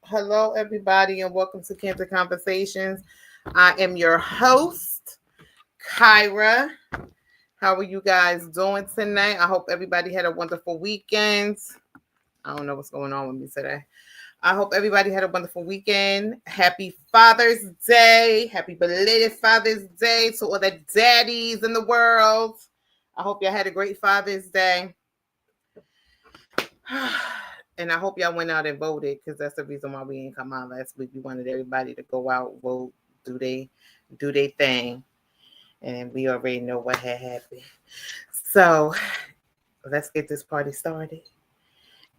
Hello, everybody, and welcome to Cancer Conversations. I am your host, Kyra. How are you guys doing tonight? I hope everybody had a wonderful weekend. I don't know what's going on with me today. I hope everybody had a wonderful weekend. Happy Father's Day. Happy belated Father's Day to all the daddies in the world. I hope y'all had a great Father's Day. And I hope y'all went out and voted because that's the reason why we didn't come out last week. We wanted everybody to go out, vote, do they thing, and we already know what had happened. So let's get this party started.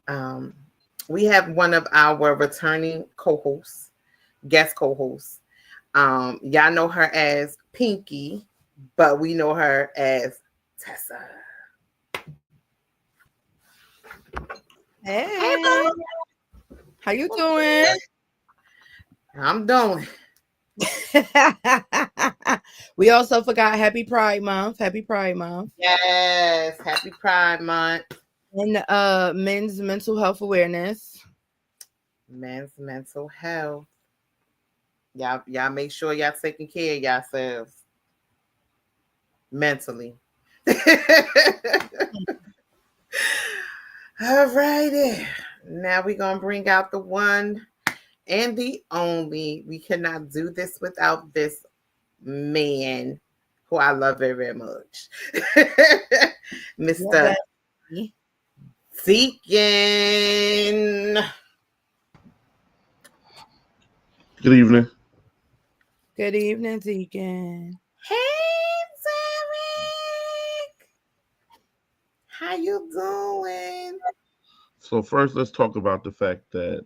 Um, we have one of our returning co-hosts, guest co-hosts. Y'all know her as Pinky, but we know her as Tessa. Hey, Hey, how you doing? I'm doing. We also forgot Happy Pride Month. Happy Pride Month. Yes, happy Pride Month. And men's mental health awareness. Men's mental health. Y'all make sure y'all taking care of yourselves mentally. All righty. Now we're gonna bring out the one and the only. We cannot do this without this man who I love very, very much. Mr. Deacon. Good evening. Good evening, Deacon. Hey, Derek. How you doing? So first, let's talk about the fact that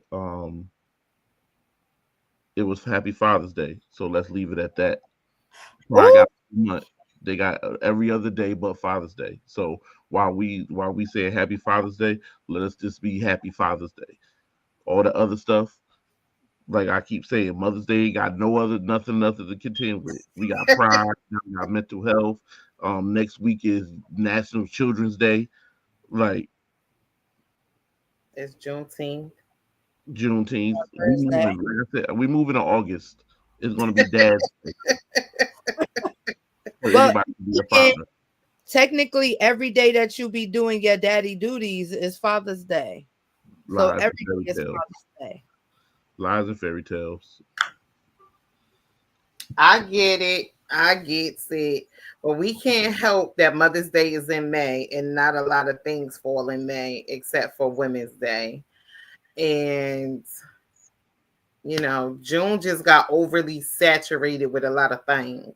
it was Happy Father's Day. So let's leave it at that. I Ooh, got a month. They got every other day but Father's Day. So while we say Happy Father's Day, let us just be Happy Father's Day. All the other stuff, like I keep saying, Mother's Day got no other nothing to contend with. We got pride, we got mental health. Next week is National Children's Day. Like It's Juneteenth. Juneteenth. We Thursday. moving. Like I said, we moving in August. It's gonna be Dad's Day for Well, anybody to be a Deacon, father. technically, every day that you be doing your daddy duties is Father's Day. So Lies and every fairy day is tales. Father's Day. Lies and fairy tales. I get it. I get it. But we can't help that Mother's Day is in May and not a lot of things fall in May except for Women's Day. And, June just got overly saturated with a lot of things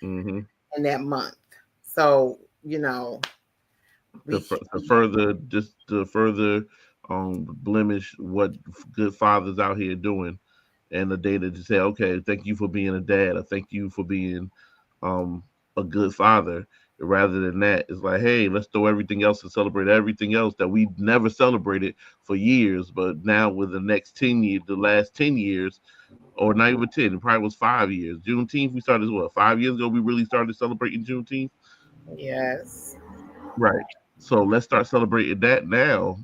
Hmm. in that month. So, To, we fur- can't. to further just to further blemish what good fathers out here doing, and the day to just say, okay, thank you for being a dad, or thank you for being um a good father. Rather than that, it's like, hey, let's throw everything else and celebrate everything else that we never celebrated for years. But now, with the next 10 years, the last 10 years, or not even 10, it probably was 5 years. Juneteenth, we started what, 5 years ago? We really started celebrating Juneteenth, Yes. right? So let's start celebrating that now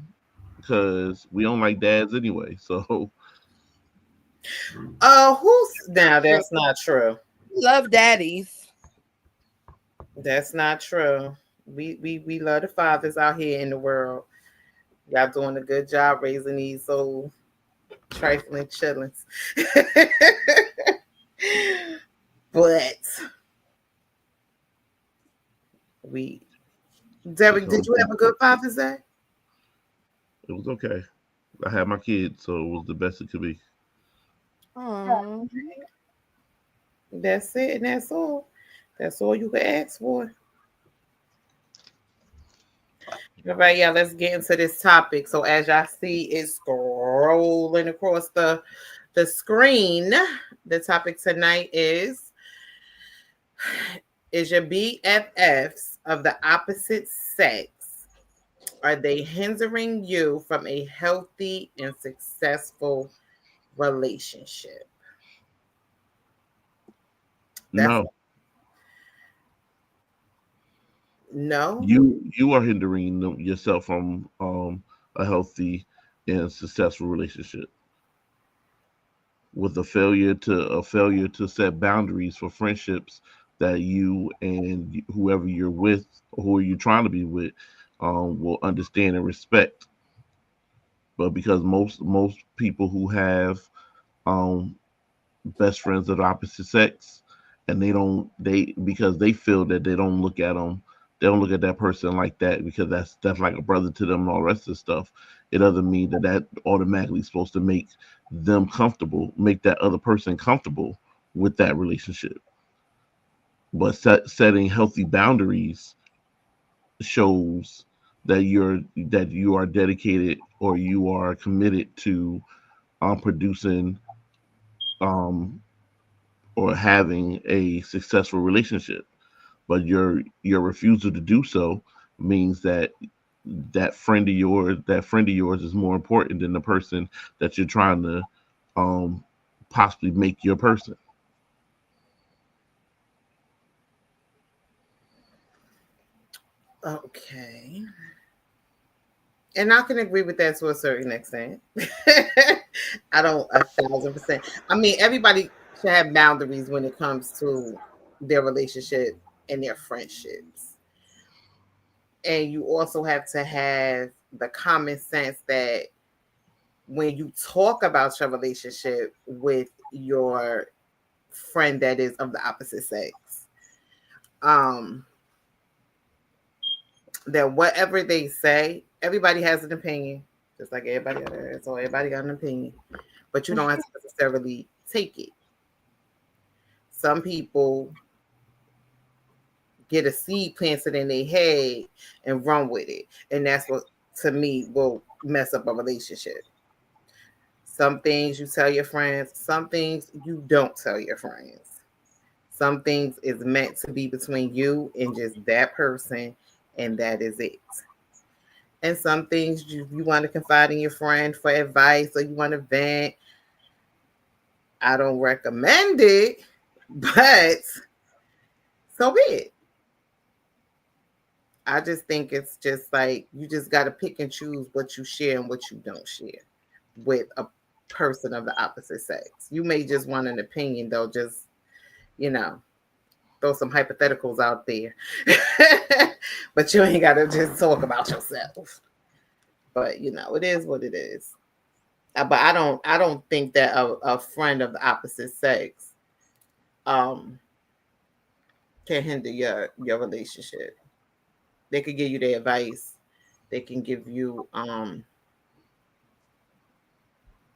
because we don't like dads anyway. So Who's now? That's not true. Love daddies. That's not true. We love the fathers out here in the world. Y'all doing a good job raising these old trifling chillings. But we, Derek, did so you have a good Father's Day? it was okay. I had my kids, so it was the best it could be. Oh, That's it, and that's all. That's all you can ask for. All right, yeah, let's get into this topic. So as y'all see, it's scrolling across the screen. The topic tonight is your BFFs of the opposite sex, are they hindering you from a healthy and successful relationship? That's No, no. you are hindering yourself from a healthy and successful relationship. with a failure to set boundaries for friendships that you and whoever you're with, or who you're trying to be with, will understand and respect. But because most people who have um, best friends of the opposite sex, and they because they feel that they don't look at that person like that, because that's like a brother to them and all the rest of the stuff. It doesn't mean that automatically supposed to make them comfortable, make that other person comfortable with that relationship. But setting healthy boundaries shows that you are dedicated, or you are committed to producing um, or having a successful relationship. But your refusal to do so means that that friend of yours is more important than the person that you're trying to um, possibly make your person. Okay. And I can agree with that to a certain extent. I don't 1,000%. I mean, everybody should have boundaries when it comes to their relationship and their friendships. And you also have to have the common sense that when you talk about your relationship with your friend that is of the opposite sex, um, that whatever they say, everybody has an opinion, just like everybody else. So everybody got an opinion, but you don't have to necessarily take it. Some people get a seed planted in their head and run with it, and that's what to me will mess up a relationship. Some things you tell your friends, some things you don't tell your friends. Some things is meant to be between you and just that person, and that is it. And some things you want to confide in your friend for advice, or you want to vent. I don't recommend it, but so be it. I just think it's just like you just got to pick and choose what you share and what you don't share with a person of the opposite sex. You may just want an opinion, though, just, you know, throw some hypotheticals out there. But you ain't got to just talk about yourself. But, it is what it is. But I don't think that a friend of the opposite sex um can hinder your relationship. They could give you their advice. They can give you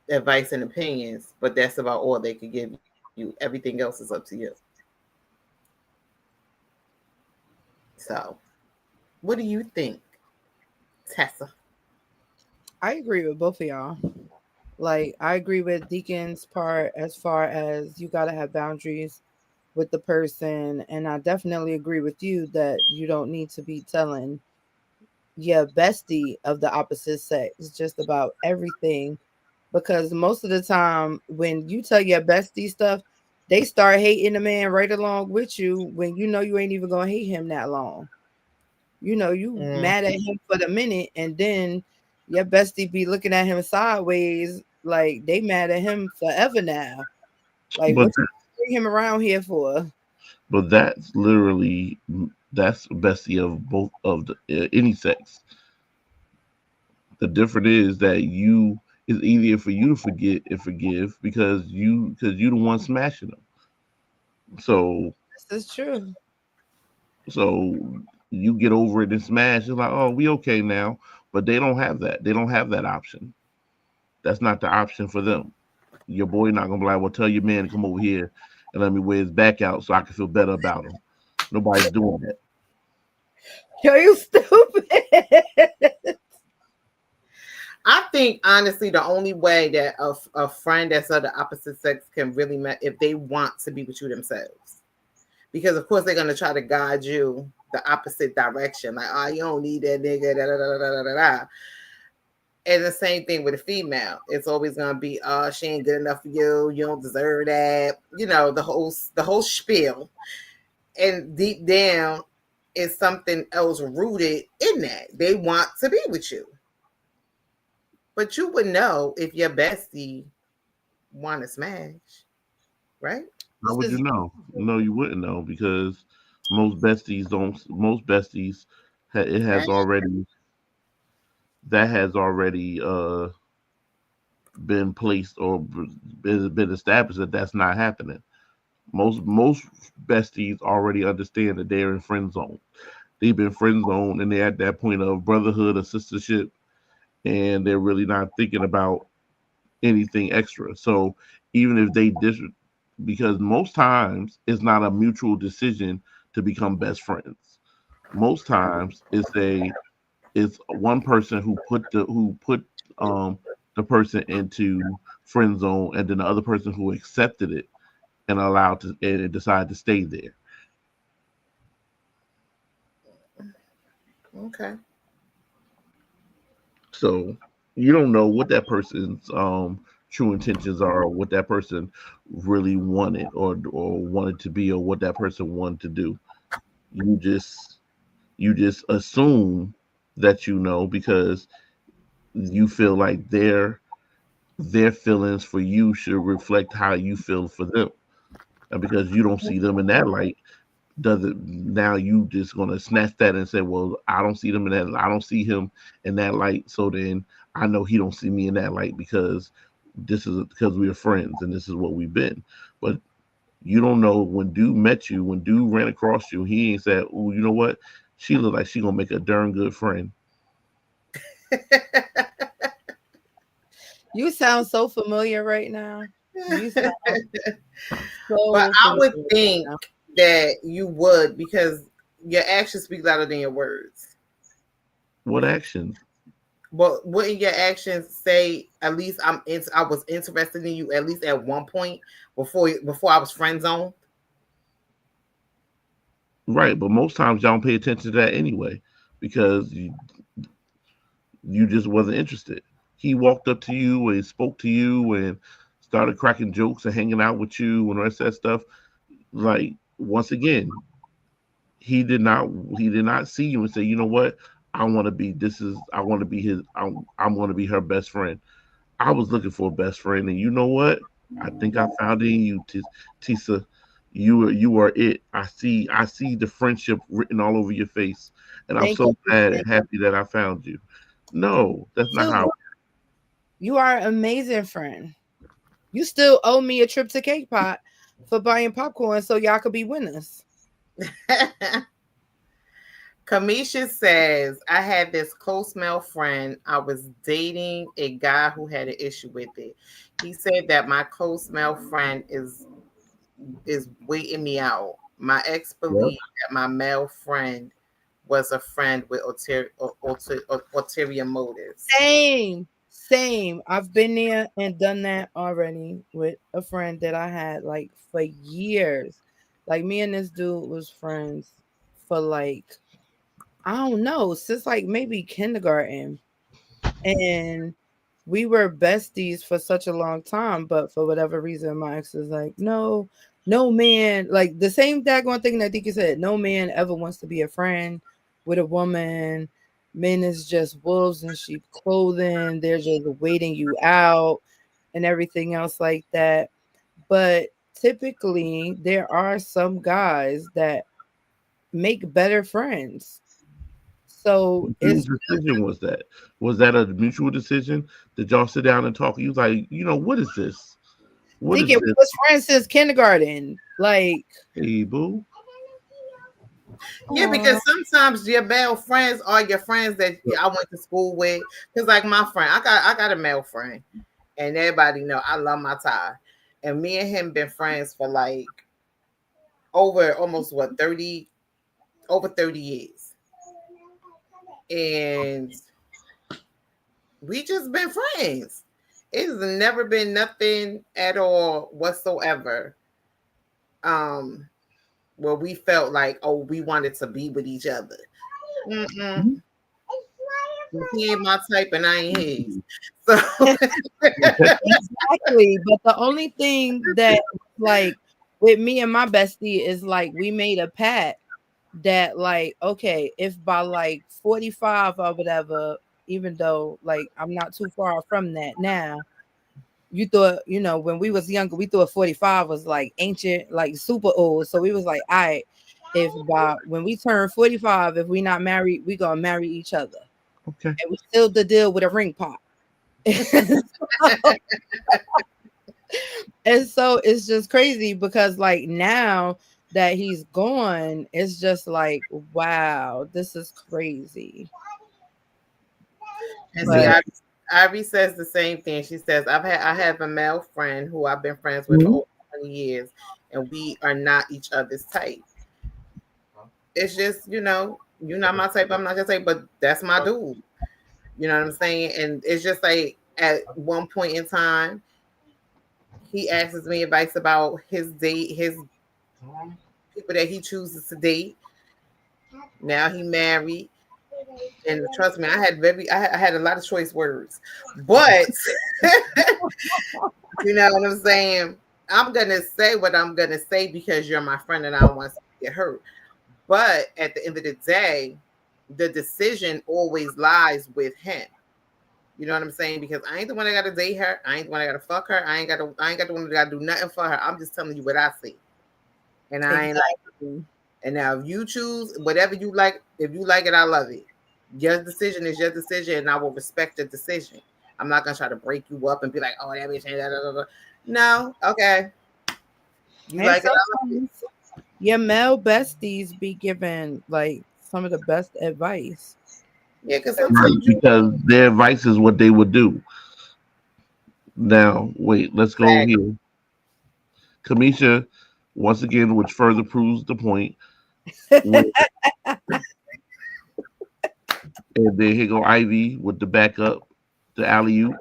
advice and opinions, but that's about all they could give you. Everything else is up to you. So, what do you think, Tessa? I agree with both of y'all. Like, I agree with Deacon's part as far as you got to have boundaries with the person. And I definitely agree with you that you don't need to be telling your bestie of the opposite sex just about everything. Because most of the time, when you tell your bestie stuff, they start hating the man right along with you when you know you ain't even going to hate him that long. You Mm. mad at him for the minute, and then your bestie be looking at him sideways like they mad at him forever now. Like, But what you bring him around here for? but that's bestie of both of any sex. The difference is that you it's easier for you to forget and forgive, because you the one smashing them. So This is true. so you get over it and smash. It's like, oh, we okay now. But they don't have that. They don't have that option. That's not the option for them. Your boy not gonna be like, well, tell your man to come over here and let me wear his back out so I can feel better about him. Nobody's doing that. Yo, you stupid. I think honestly, the only way that a friend that's of the opposite sex can really if they want to be with you themselves, because of course they're gonna try to guide you the opposite direction, like, oh, you don't need that nigga, da da da da da da da. And the same thing with a female. It's always gonna be, oh, she ain't good enough for you. You don't deserve that. The whole spiel. And deep down, is something else rooted in that. They want to be with you, but you would know if your bestie want to smash, right? How This would you is know? No, you wouldn't know because most besties don't. Most besties, it has Smash. already that has already been placed or been established that that's not happening. Most besties already understand that they're in friend zone. They've been friend zone and they're at that point of brotherhood or sistership, and they're really not thinking about anything extra. So even if they because most times it's not a mutual decision to become best friends. Most times it's one person who put um the person into friend zone, and then the other person who accepted it and allowed to and decided to stay there. Okay. So you don't know what that person's true intentions are, or what that person really wanted or wanted to be, or what that person wanted to do. You just you just assume that you know because you feel like their feelings for you should reflect how you feel for them. And because you don't see them in that light, does it now you just gonna snatch that and say, well, I don't see them in that I don't see him in that light, so then I know he don't see me in that light because this is because we're friends and this is what we've been. But you don't know when dude met you, when dude ran across you, he ain't said, oh, you know what? She look like she gonna make a darn good friend. you sound so familiar right now. You sound But so I familiar would right think now. that you would because your actions speak louder than your words. What actions? But wouldn't your actions say at least I was interested in you at least at one point before I was friend zoned? Right, but most times y'all don't pay attention to that anyway because you just wasn't interested. He walked up to you and spoke to you and started cracking jokes and hanging out with you and the rest of that stuff. Like once again, he did not he did not see you and say, you know what, I want to be I'm going to be her best friend. I was looking for a best friend, and you know what? I think I found it in you, Tisa. You are it. I see the friendship written all over your face, and I'm Thank you so for glad saying and happy that I found you. No, that's not too. how. You are an amazing friend. You still owe me a trip to Cake Pot for buying popcorn so y'all could be winners. Kamisha says, I had this close male friend. I was dating a guy who had an issue with it. He said that my close male friend is waiting me out. My ex Yep. believed that my male friend was a friend with ulterior motives. Same, same. I've been there and done that already with a friend that I had like for years. Like me and this dude was friends for like I don't know, since like maybe kindergarten. And we were besties for such a long time, but for whatever reason, my ex is like, no, no man, like the same daggone thing that Dika said, no man ever wants to be a friend with a woman. Men is just wolves in sheep clothing. They're just waiting you out and everything else like that. But typically, there are some guys that make better friends. So Whose it's decision was that? Was that a mutual decision? Did y'all sit down and talk? You was like, you know, what is this? What is Deacon, we this? was friends since kindergarten. Like, Hey, boo. Yeah, because aw, sometimes your male friends are your friends that I went to school with. Because like my friend, I got a male friend, and everybody know I love my tie, and me and him been friends for like over almost what 30 years, and we just been friends. It's never been nothing at all whatsoever. Um, where we felt like, oh, we wanted to be with each other. Mm-mm. He ain't my type, and I ain't his. So, exactly. But the only thing that, like, with me and my bestie is like, we made a pact that, like, okay, if by like 45 or whatever, even though, like, I'm not too far from that now, you thought, when we was younger, we thought 45 was like ancient, like super old. So we was like, all right, if by when we turn 45, if we not married, we gonna marry each other. Okay. And we still the deal with a ring pop. And so it's just crazy because like now that he's gone, it's just like, wow, this is crazy. And see, Now, But Ivy says the same thing. She says, I have a male friend who I've been friends with for mhm, over 20 years, and we are not each other's type. It's just, you're not my type, I'm not your type, but that's my dude. You know what I'm saying? And it's just like at one point in time, he asks me advice about his people that he chooses to date. Now he married, and trust me, I had a lot of choice words, but you know what I'm saying. I'm gonna say what I'm gonna say because you're my friend, and I don't want to get hurt. But at the end of the day, the decision always lies with him. You know what I'm saying? Because I ain't the one that got to date her. I ain't the one that got to fuck her. I ain't got the one that got to do nothing for her. I'm just telling you what I see, and I ain't like. exactly. And now, if you choose whatever you like, if you like it, I love it. Your decision is your decision, and I will respect the decision. I'm not gonna try to break you up and be like, "Oh, that bitch ain't that." No, okay. You And like it, I love it. sometimes your male besties be giving like some of the best advice. Yeah, because right, sometimes you because their advice is what they would do. Now, wait, let's go back. here. Kamisha, once again, which further proves the point. With, and then here go Ivy with the backup, the alley oop.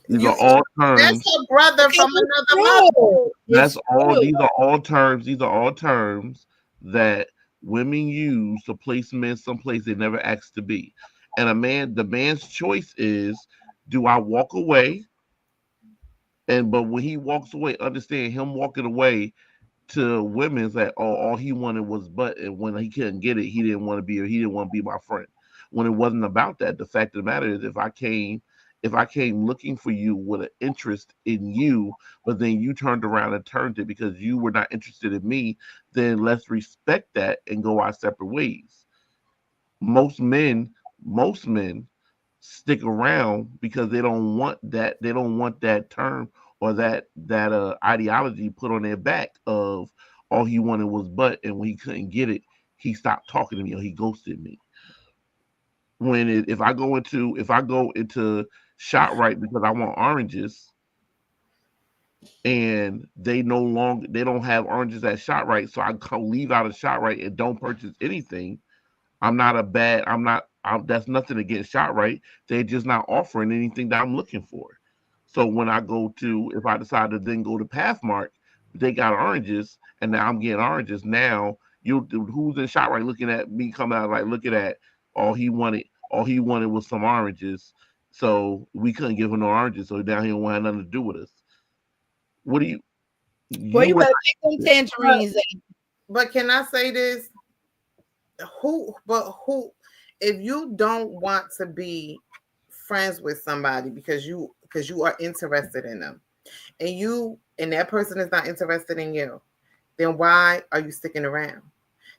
These You are all that's terms. her brother Because from it's another mother. true. That's It's all. true. These are all terms. These are all terms that women use to place men someplace they never asked to be. And the man's choice is, do I walk away? And but when he walks away, understand him walking away to women's that all he wanted was butt, and when he couldn't get it, he didn't want to be, or he didn't want to be my friend. When it wasn't about that, the fact of the matter is, if I came looking for you with an interest in you, but then you turned around and turned it because you were not interested in me, then let's respect that and go our separate ways. Most men, most men stick around because they don't want that term or that ideology put on their back of all he wanted was butt, and when he couldn't get it, he stopped talking to me or he ghosted me. If I go into shot right because I want oranges, and they don't have oranges at shot right, so leave out of shot right and don't purchase anything. That's nothing against ShotRite. They're just not offering anything that I'm looking for. So if I decide to then go to Pathmark, they got oranges, and now I'm getting oranges. Now who's in ShotRite looking at me coming out like looking at all he wanted was some oranges. So we couldn't give him no oranges, so now he don't want nothing to do with us. What do Boy, you you were better take them But, tangerines. but can I say this? Who, if you don't want to be friends with somebody because you are interested in them, and that person is not interested in you, then why are you sticking around? some people,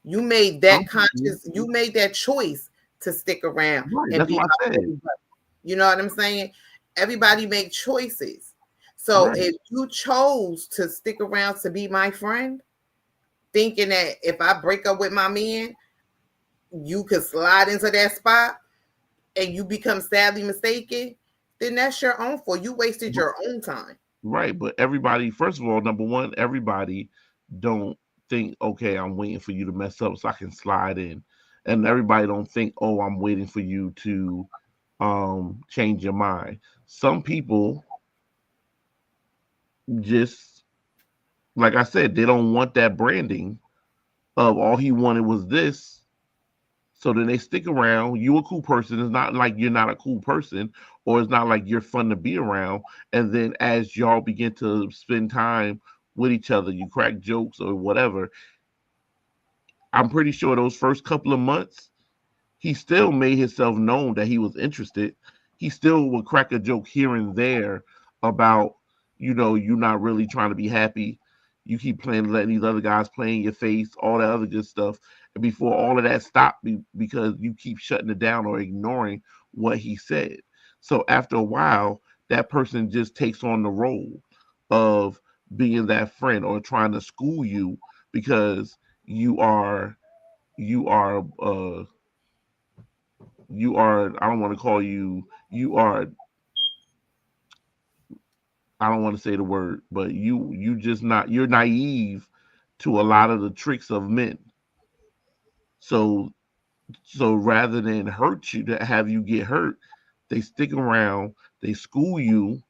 You made that choice to stick around right, and that's be what I my said. buddy. You know what I'm saying? Everybody make choices. So Right. if you chose to stick around to be my friend, thinking that if I break up with my man, you could slide into that spot and you become sadly mistaken, then that's your own fault. You wasted your own time. Right, but everybody, first of all, number one, everybody don't think, okay, I'm waiting for you to mess up so I can slide in. And everybody don't think, oh, I'm waiting for you to change your mind. Some people just, like I said, they don't want that branding of all he wanted was this. So then they stick around. You a cool person. It's not like you're not a cool person, or it's not like you're fun to be around. And then as y'all begin to spend time with each other, you crack jokes or whatever. I'm pretty sure those first couple of months, he still made himself known that he was interested. he still would crack a joke here and there about, you not really trying to be happy. You keep playing, letting these other guys play in your face, all that other good stuff. And before all of that stopped, because you keep shutting it down or ignoring what he said. So after a while, that person just takes on the role of being that friend or trying to school you because you are I don't want to call you are I don't want to say the word, but you're naive to a lot of the tricks of men. So rather than hurt you, to have you get hurt, they stick around, they school you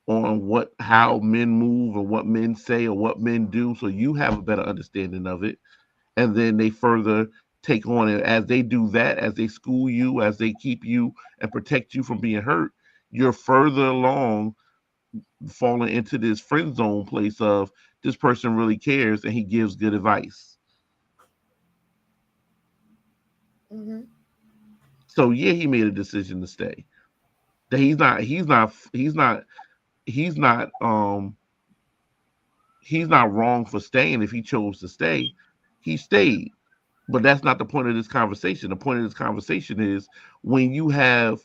on how men move or what men say or what men do, so you have a better understanding of it. And then they further take on it as they do that, as they school you, as they keep you and protect you from being hurt. You're further along falling into this friend zone place of this person really cares and he gives good advice. Hmm. So yeah, he made a decision to stay. That he's not wrong for staying if he chose to stay. He stayed. But that's not the point of this conversation. The point of this conversation is when you have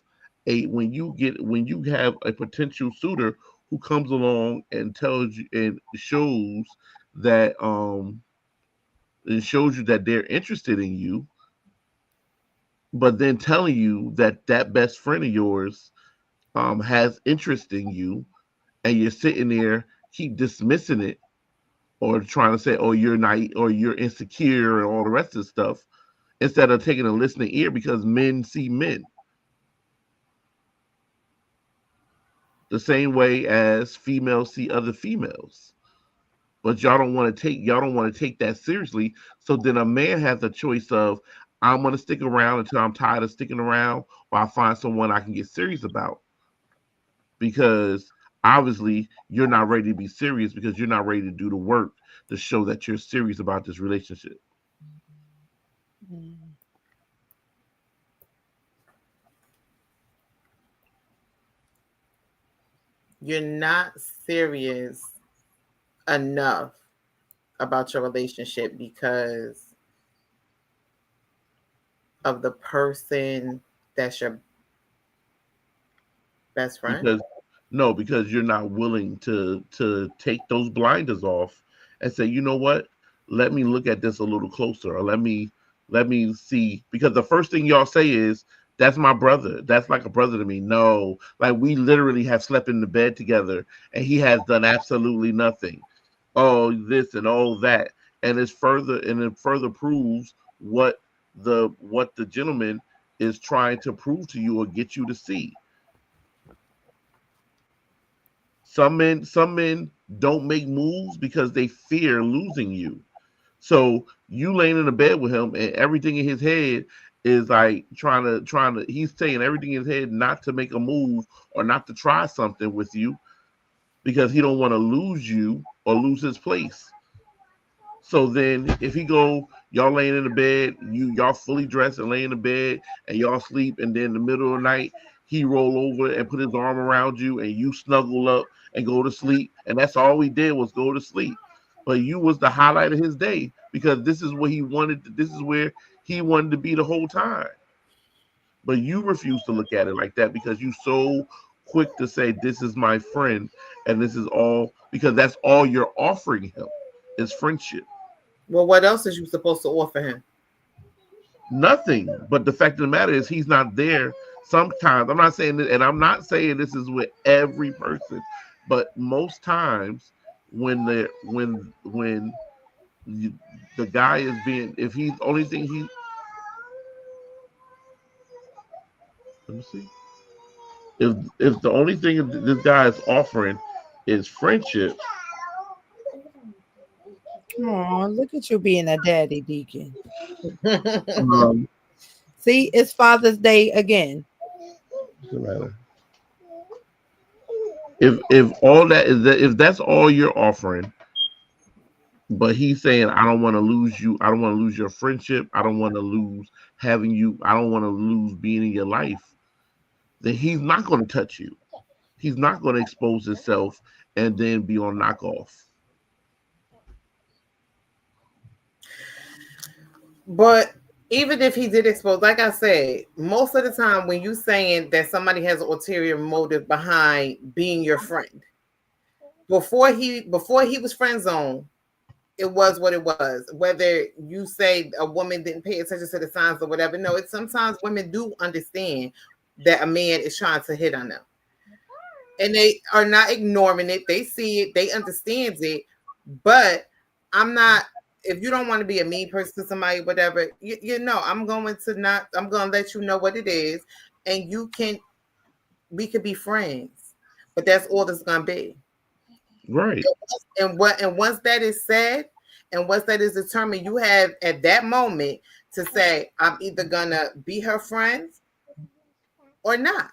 when you have a potential suitor who comes along and tells you and that um shows you that they're interested in you, but then telling you that that best friend of yours has interest in you, and you're sitting there keep dismissing it or trying to say, oh, you're naive or you're insecure and all the rest of the stuff, instead of taking a listening ear, because men see men the same way as females see other females. But y'all don't want to take that seriously. So then a man has a choice of, I'm gonna stick around until I'm tired of sticking around, or I find someone I can get serious about. Because obviously you're not ready to be serious because you're not ready to do the work to show that you're serious about this relationship. Mm. You're not serious enough about your relationship because of the person that's your best friend. Because no, because you're not willing to take those blinders off and say, you know what, let me look at this a little closer, or let me see. Because the first thing y'all say is, that's my brother, that's like a brother to me. No, like we literally have slept in the bed together and he has done absolutely nothing. Oh, this and all that. And it further proves what the gentleman is trying to prove to you or get you to see. Some men don't make moves because they fear losing you. So you laying in the bed with him and everything in his head is like trying to he's saying everything in his head not to make a move or not to try something with you because he don't want to lose you or lose his place. So then if he go, y'all laying in the bed, y'all fully dressed and lay in the bed and y'all sleep, and then in the middle of the night he roll over and put his arm around you and you snuggle up and go to sleep, and that's all we did was go to sleep. But you was the highlight of his day because this is what he wanted, this is where he wanted to be the whole time. But you refuse to look at it like that because you so quick to say this is my friend, and this is all because that's all you're offering him is friendship. Well, what else is you supposed to offer him? Nothing. But the fact of the matter is he's not there sometimes. I'm not saying that, and I'm not saying this is with every person, but most times when you, the guy is being, if he's only thing he, let me see, if the only thing this guy is offering is friendship. Oh, look at you being a daddy, Deacon. um See, it's Father's Day again. what's the matter? If all that is that, if that's all you're offering, but he's saying, I don't want to lose you, I don't want to lose your friendship, I don't want to lose having you, I don't want to lose being in your life, then he's not going to touch you. He's not going to expose himself and then be on knockoff. But even if he did expose, like I said, most of the time when you saying that somebody has an ulterior motive behind being your friend, before he was friend zone, it was what it was. Whether you say a woman didn't pay attention to the signs or whatever, no, it's sometimes women do understand that a man is trying to hit on them, and they are not ignoring it. They see it, they understand it. But I'm not. If you don't want to be a mean person to somebody, whatever, you know, I'm going to not. I'm going to let you know what it is, and you can. We could be friends, but that's all it's going to be. Right. And once that is said, and once that is determined, you have at that moment to say, I'm either gonna be her friend or not.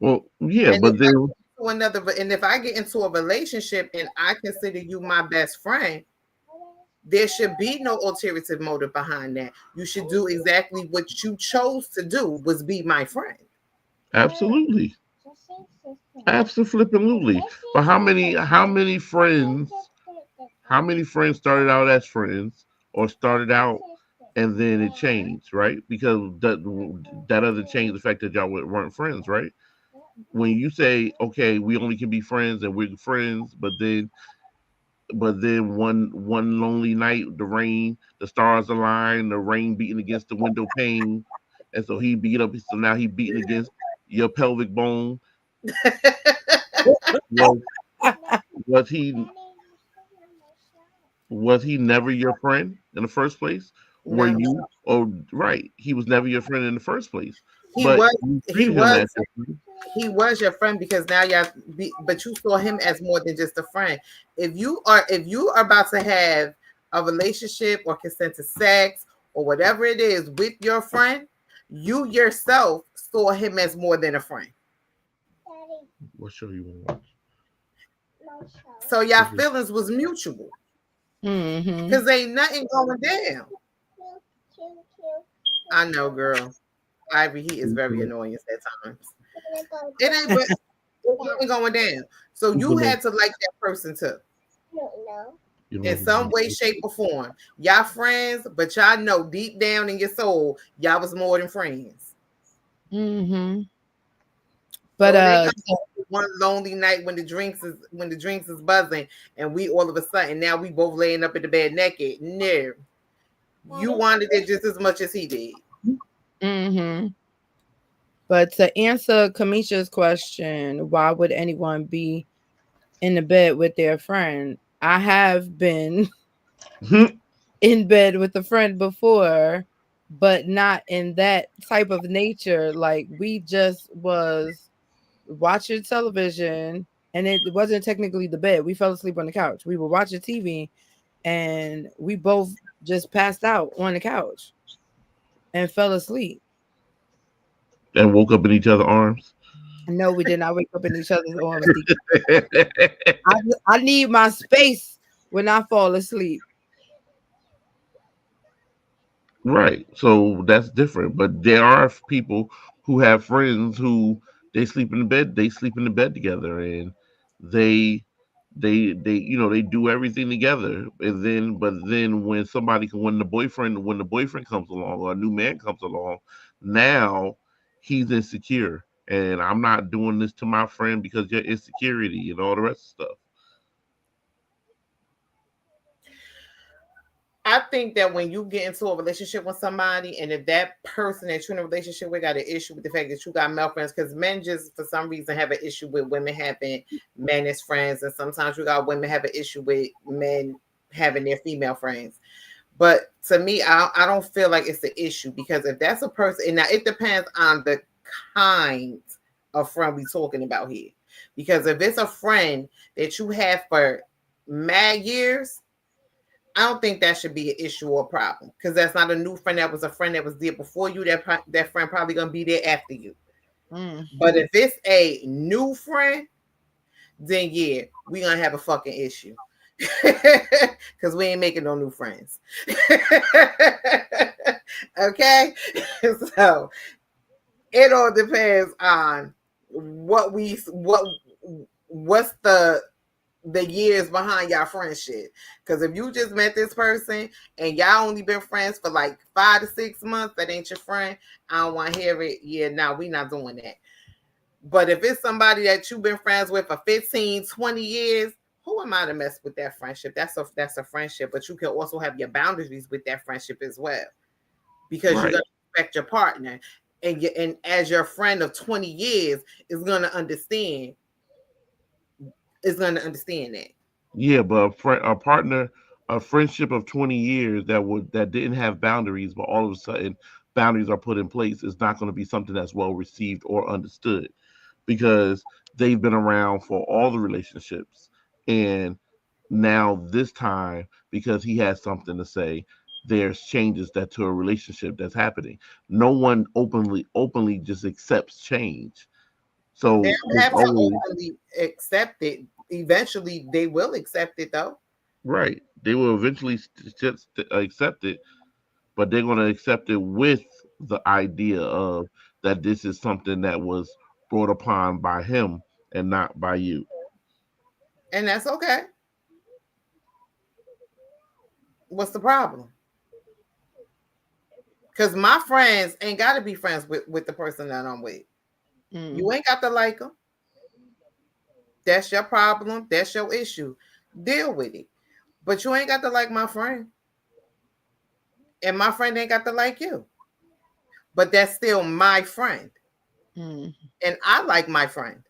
Well, yeah, And if but I then get into and if I get into a relationship and I consider you my best friend, there should be no ulterior motive behind that. You should do exactly what you chose to do, was be my friend. absolutely, absolutely. But how many friends started out as friends or started out and then it changed, right? Because that doesn't change the fact that y'all weren't friends, right? When you say, okay, we only can be friends and we're friends, but then one lonely night, the stars align, the rain beating against the window pane, and so he beat up. So now he beating against your pelvic bone. Was was he was he never your friend in the first place? Were No, you? Oh, right. He was never your friend in the first place, he but was you he treated him was as your friend. he was your friend because now but you saw him as more than just a friend. If you are about to have a relationship or consent to sex or whatever it is with your friend, you yourself saw him as more than a friend. What show you want So y'all to feelings was mutual Mm-hmm. because ain't nothing going down. I know, girl. Ivy, he is very watch? annoying at times. It ain't, but it ain't going down. So you had to like that person too, You in know, some way, shape, or form. Y'all friends, but y'all know deep down in your soul, y'all was more than friends. Mm-hmm. But Don't it come one lonely night when the drinks is buzzing, and we all of a sudden now we both laying up in the bed naked. No, you wanted it just as much as he did. mm-hmm. But to answer Kamisha's question, why would anyone be in the bed with their friend? I have been in bed with a friend before, but not in that type of nature. Like we just was watching television and it wasn't technically the bed. We fell asleep on the couch. We were watching TV and we both just passed out on the couch and fell asleep. and woke up in each other's arms. No, we did not wake up in each other's arms. I, I need my space when I fall asleep. Right. So that's different. But there are people who have friends who they sleep in the bed together and they they do everything together. And then but then when the boyfriend comes along or a new man comes along, now he's insecure. And I'm not doing this to my friend because your insecurity and all the rest of stuff. I think that when you get into a relationship with somebody, and if that person that you're in a relationship with got an issue with the fact that you got male friends, because men just for some reason have an issue with women having men as friends, and sometimes you got women have an issue with men having their female friends. But to me, I don't feel like it's an issue because if that's a person, and now it depends on the kind of friend we talking about here. Because if it's a friend that you have for mad years, I don't think that should be an issue or a problem because that's not a new friend. That was a friend that was there before you. That friend probably gonna be there after you. Mm. But if it's a new friend, then yeah, we gonna have a fucking issue because we ain't making no new friends. Okay, so It all depends on what we what's the years behind y'all friendship. Because if you just met this person and y'all only been friends for like 5 to 6 months, that ain't your friend. I don't want to hear it. Yeah, no, we not doing that. But if it's somebody that you've been friends with for 15, 20 years, who am I to mess with that friendship? That's a friendship. But you can also have your boundaries with that friendship as well. Because you're Right. gonna respect your partner. And as your friend of 20 years is gonna understand that. Yeah, but a partner, a friendship of 20 years that didn't have boundaries, but all of a sudden boundaries are put in place is not going to be something that's well received or understood because they've been around for all the relationships. And now this time, because he has something to say, there's changes that to a relationship that's happening. No one openly just accepts change. They So don't it's have to always openly accept it. Eventually, they will accept it, though. right. They will eventually just accept it, but they're going to accept it with the idea of that this is something that was brought upon by him and not by you. And that's okay. What's the problem? Because my friends ain't got to be friends with the person that I'm with. Mm. You ain't got to like them. That's your problem. That's your issue. Deal with it. But you ain't got to like my friend. And my friend ain't got to like you. But that's still my friend. Mm. And I like my friend.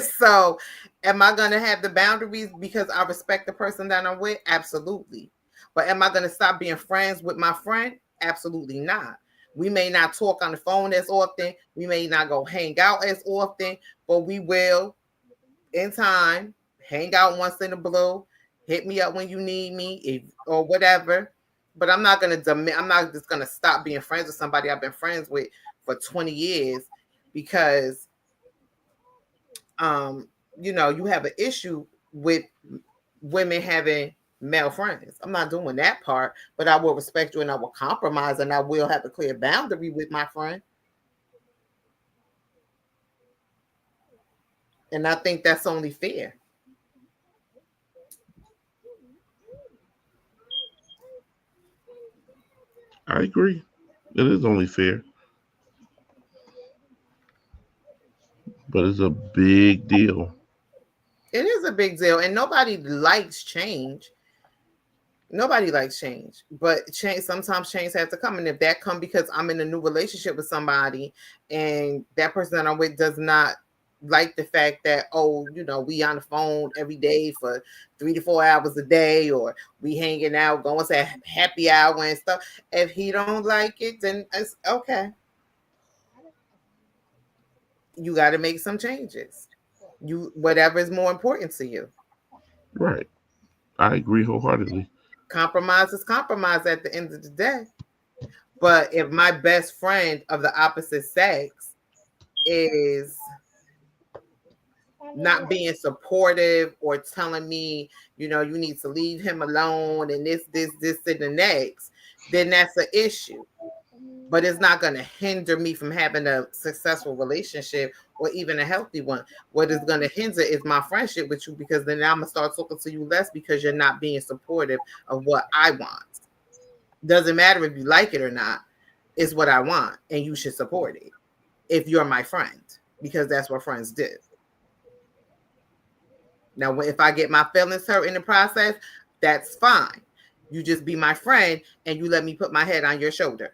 So, am I going to have the boundaries because I respect the person that I'm with? Absolutely. But am I going to stop being friends with my friend? Absolutely not. We may not talk on the phone as often. We may not go hang out as often, but we will in time hang out once in a blue. Hit me up when you need me or whatever. But I'm not just gonna stop being friends with somebody I've been friends with for 20 years because um, you have an issue with women having male friends. I'm not doing that part, but I will respect you and I will compromise and I will have a clear boundary with my friend. And I think that's only fair. I agree. It is only fair, but it's a big deal. It is a big deal, and nobody likes change. Nobody likes change, but change sometimes change has to come. And if that come because I'm in a new relationship with somebody and that person that I'm with does not like the fact that, oh, we on the phone every day for 3 to 4 hours a day, or we hanging out, going to happy hour and stuff. If he don't like it, then it's okay. You got to make some changes. You whatever is more important to you. Right. I agree wholeheartedly. Compromise is compromise at the end of the day. But if my best friend of the opposite sex is not being supportive or telling me, you need to leave him alone and this, and the next, then that's an issue. But it's not going to hinder me from having a successful relationship or even a healthy one. What is going to hinder is my friendship with you because then I'm going to start talking to you less because you're not being supportive of what I want. Doesn't matter if you like it or not. It's what I want, and you should support it if you're my friend, because that's what friends do. Now, if I get my feelings hurt in the process, that's fine. You just be my friend and you let me put my head on your shoulder.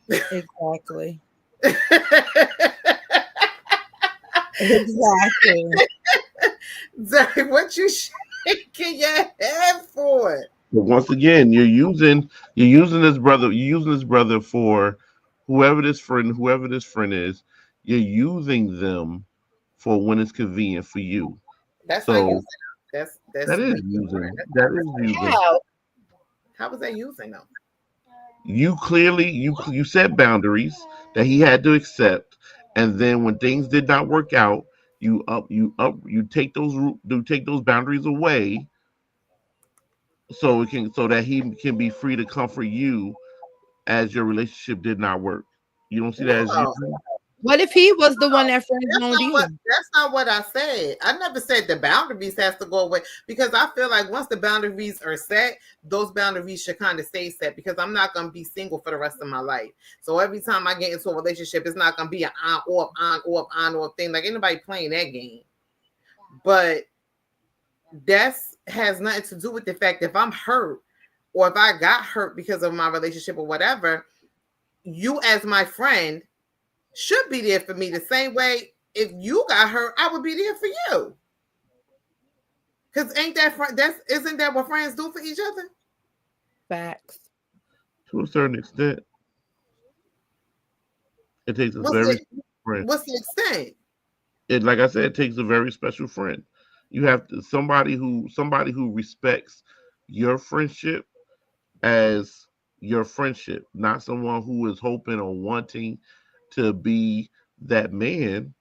Exactly. Exactly. Derek, what you shaking your head for? But once again, you're using this brother. You're using this brother for whoever this friend is. You're using them for when it's convenient for you. That's not using So them. That's that is being a friend. using. That is using. How? How was that using them? You clearly you set boundaries that he had to accept, and then when things did not work out, you take those boundaries away so that he can be free to comfort you as your relationship did not work. You don't see that as No. using? What if he was the one that friend That's zoned not what you? that's not what I said. I never said the boundaries has to go away because I feel like once the boundaries are set, those boundaries should kind of stay set because I'm not gonna be single for the rest of my life. So every time I get into a relationship, it's not gonna be an on off thing. Like anybody playing that game. But that's has nothing to do with the fact if I'm hurt or if I got hurt because of my relationship or whatever, you as my friend should be there for me the same way if you got hurt, I would be there for you. Cause ain't that that's isn't that what friends do for each other? Facts. To a certain extent, it takes a What's very the special friend. what's the extent? It, like I said, it takes a very special friend. You have to, somebody who respects your friendship as your friendship, not someone who is hoping or wanting to be that man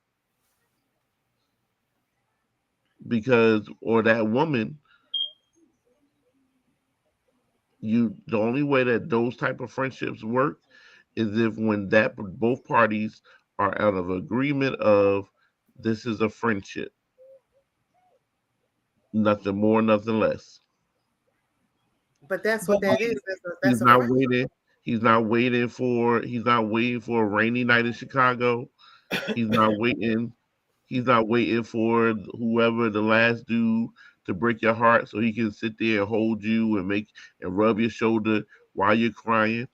because or that woman. You the only way that those type of friendships work is if when that both parties are out of agreement of this is a friendship, nothing more, nothing less. But that's But what that is. That's He's a not friendship. waiting. He's not waiting for a rainy night in Chicago. He's not waiting. He's not waiting for whoever the last dude to break your heart so he can sit there and hold you and make and rub your shoulder while you're crying.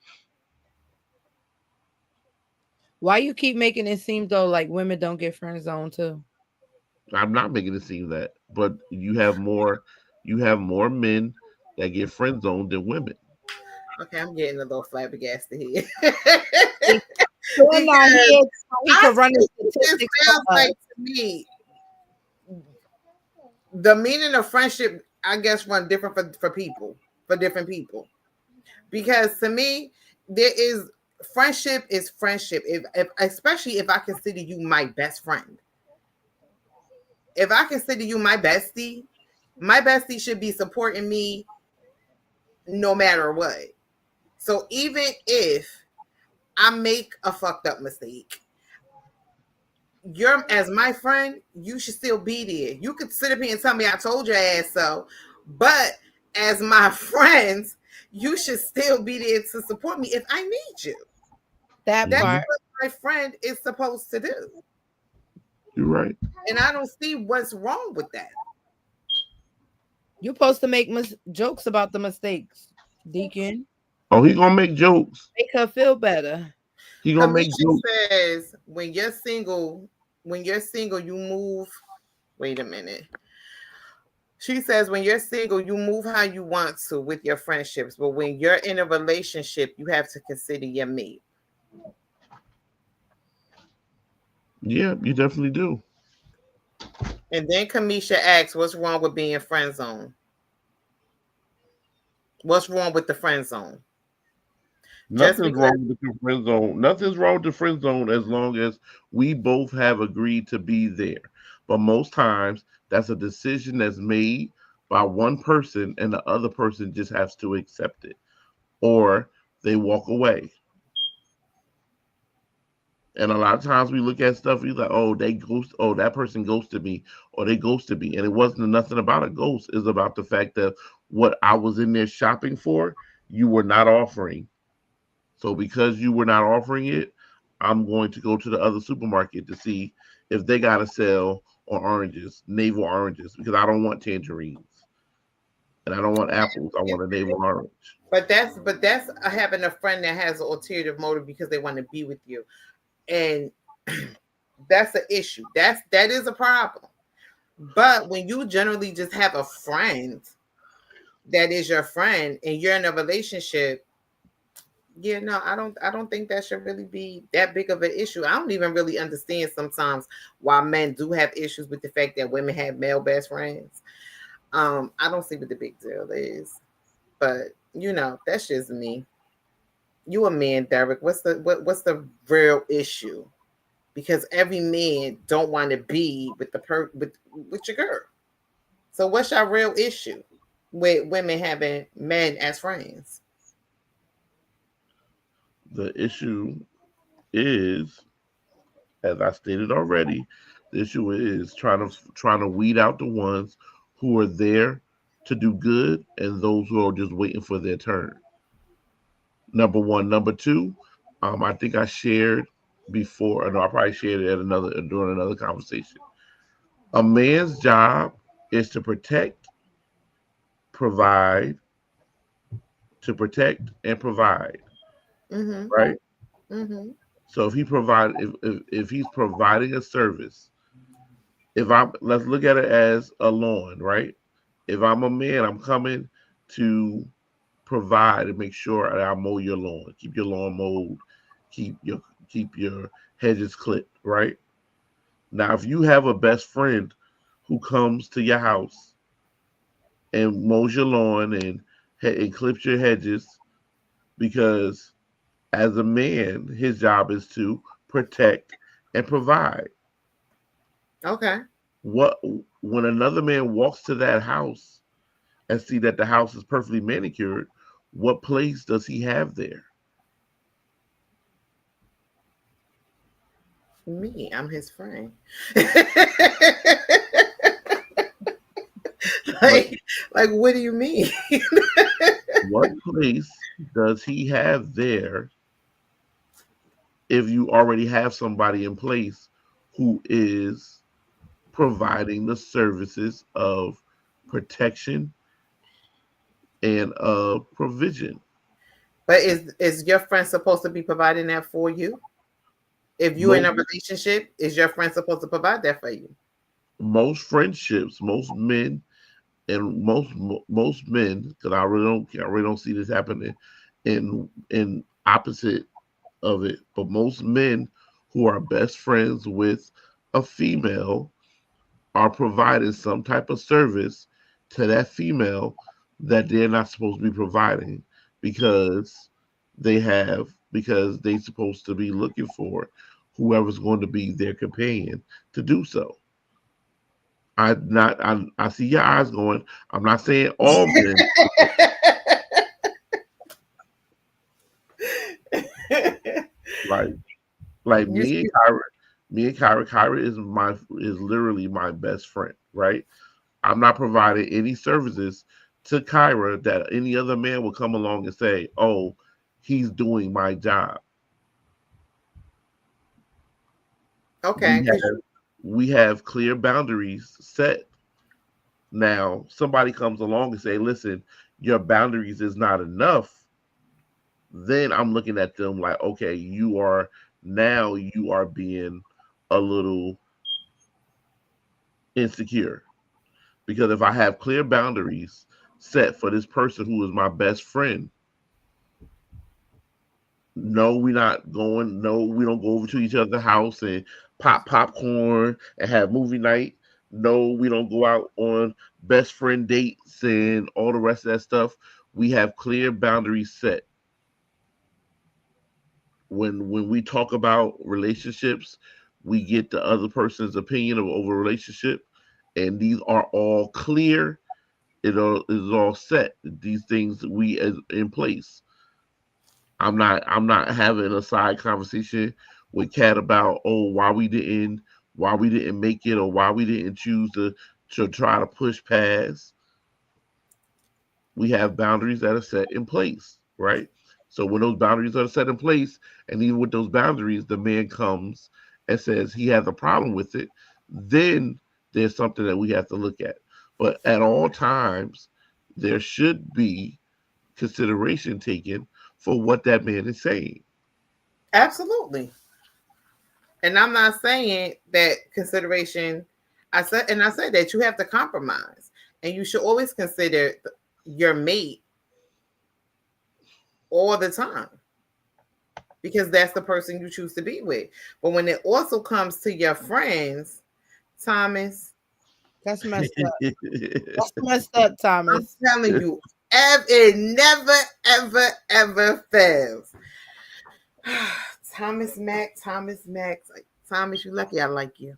why you keep making it seem though like women don't get friend zoned too? I'm not making it seem that, but you have more men that get friend zoned than women. Okay, I'm getting a little flabbergasted here. Like, going down Because here so he I could run the it statistics for sounds us. like to me the meaning of friendship, I guess, run different for people, for different people. Because to me, there is friendship is friendship. If especially if I consider you my best friend. If I consider you my bestie should be supporting me no matter what. So even if I make a fucked up mistake, you're as my friend, you should still be there. You could sit up here and tell me I told your ass so, but as my friends, you should still be there to support me if I need you. That That's Hmm. part. what my friend is supposed to do. You're right. And I don't see what's wrong with that. You're supposed to make jokes about the mistakes, Deacon. Oh, he gonna make jokes. Make her feel better. He gonna make Kamisha jokes. says when you're single, you move. Wait a minute. She says when you're single, you move how you want to with your friendships, but when you're in a relationship, you have to consider your mate. Yeah, you definitely do. And then Kamisha asks, "What's wrong with being friend zone? What's wrong with the friend zone? Just Nothing's because wrong with the friend zone. Nothing's wrong with the friend zone as long as we both have agreed to be there. But most times, that's a decision that's made by one person, and the other person just has to accept it, or they walk away. And a lot of times we look at stuff, we like, oh, that person ghosted me, or they ghosted me. And it wasn't nothing about a ghost. It's about the fact that what I was in there shopping for, you were not offering. So because you were not offering it, I'm going to go to the other supermarket to see if they got a sale on oranges, navel oranges, because I don't want tangerines and I don't want apples. I want a navel orange. but that's having a friend that has an ulterior motive because they want to be with you, and that's an issue. That is a problem. But when you generally just have a friend that is your friend and you're in a relationship, yeah, no, I don't think that should really be that big of an issue. I don't even really understand sometimes why men do have issues with the fact that women have male best friends. I don't see what the big deal is. But that's just me. You a man, Derek. What's the real issue? Because every man don't want to be with with your girl. So what's your real issue with women having men as friends? The issue is As I stated already, the issue is trying to weed out the ones who are there to do good and those who are just waiting for their turn. Number one, number two. I think I shared before. No, I probably shared it at another during another conversation. A man's job is provide, protect and provide. Mhm. Right. Mhm. So if he's providing a service, if I'm let's look at it as a lawn, right? If I'm a man, I'm coming to provide and make sure that I mow your lawn, keep your lawn mowed, keep your keep your hedges clipped, right? Now, if you have a best friend who comes to your house and mows your lawn and clips your hedges, because as a man, his job is to protect and provide. Okay. What when another man walks to that house and see that the house is perfectly manicured, what place does he have there? Me, I'm his friend. What Like, what do you mean? what place does he have there if you already have somebody in place who is providing the services of protection and provision? But is your friend supposed to be providing that for you? If you're in Most a relationship, is your friend supposed to provide that for you? most friendships, most men and most men, because I really don't see this happening in opposite of it. But most men who are best friends with a female are providing some type of service to that female that they're not supposed to be providing because because they supposed to be looking for whoever's going to be their companion to do so. I see your eyes going. I'm not saying all men. like like You me and see, Kyra is literally my best friend, right? I'm not providing any services to Kyra that any other man will come along and say, "Oh, he's doing my job." okay, We have we have clear boundaries set. Now, somebody comes along and say, "Listen, your boundaries is not enough." Then I'm looking at them like, "Okay, you are being a little insecure." Because if I have clear boundaries set for this person who is my best friend, no, we not going. No, we don't go over to each other's house and pop popcorn and have movie night. No, we don't go out on best friend dates and all the rest of that stuff. We have clear boundaries set. When we talk about relationships, we get the other person's opinion of over a relationship, and these are all clear. It all is all set. These things we as in place. I'm not having a side conversation with Kat about why we didn't make it or why we didn't choose to try to push past. We have boundaries that are set in place, right? So when those boundaries are set in place, and even with those boundaries, the man comes and says he has a problem with it, then there's something that we have to look at. But at all times, there should be consideration taken for what that man is saying. absolutely. And I'm not saying that consideration. I said that you have to compromise, and you should always consider your mate all the time because that's the person you choose to be with. But when it also comes to your friends, Thomas, That's messed up. That's messed up, I'm Thomas. telling you, it never, ever, ever fails. Thomas Max, like, Thomas, you lucky I like you.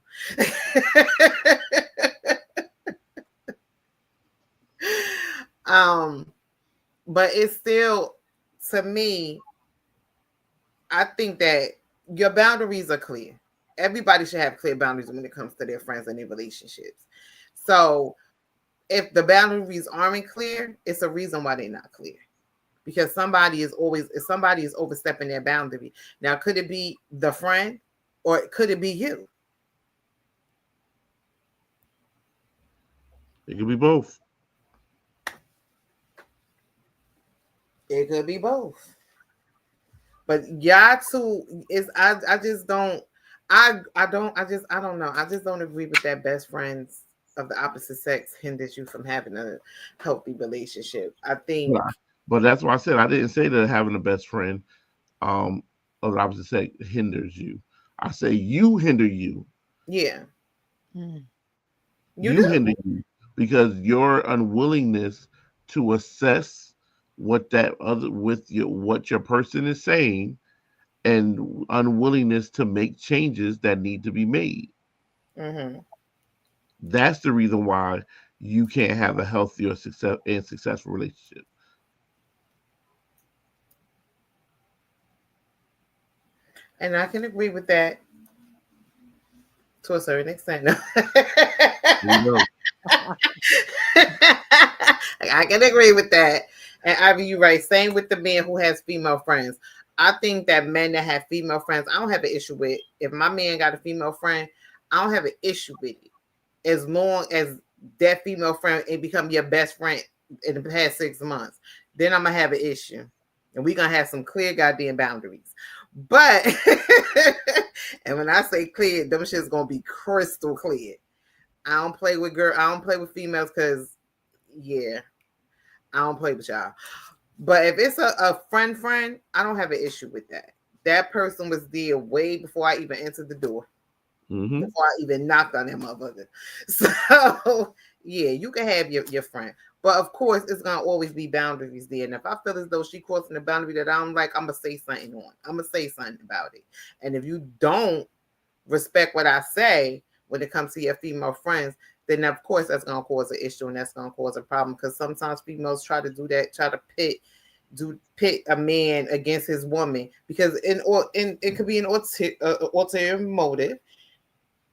um, but it's still, to me, I think that your boundaries are clear. everybody should have clear boundaries when it comes to their friends and their relationships. So if the boundaries aren't clear, it's a reason why they're not clear. Because somebody is overstepping their boundary. Now, could it be the friend or could it be you? It could be both. It could be both. But y'all too is I just don't I don't know. I just don't agree with that best friends of the opposite sex hinders you from having a healthy relationship. I think Yeah. But that's why I said I didn't say that having a best friend um of the opposite sex hinders you. I say you hinder you. yeah, Mm. you You hinder do. you because your unwillingness to assess what that other with your what your person is saying and unwillingness to make changes that need to be made. Hmm. That's the reason why you can't have a healthy or successful relationship. And I can agree with that to a certain extent. You know. I can agree with that. And Ivy, you're right. Same with the man who has female friends. I think that men that have female friends, I don't have an issue with. If my man got a female friend, I don't have an issue with it. As long as that female friend it become your best friend in the past 6 months, then I'm gonna have an issue. And we're gonna have some clear goddamn boundaries. But and when I say clear, them shit's gonna be crystal clear. I don't play with females because yeah, I don't play with y'all. But if it's a friend, I don't have an issue with that. That person was there way before I even entered the door, Mm-hmm. before I even knocked on that motherfucker. So yeah, you can have your friend. But of course, it's gonna always be boundaries there. And if I feel as though she crossing the boundary that I don't like, I'm gonna say something on. I'm gonna say something about it. And if you don't respect what I say when it comes to your female friends, then of course that's gonna cause an issue and that's gonna cause a problem. Because sometimes females try to do that, try to pit a man against his woman because in it could be an ulterior motive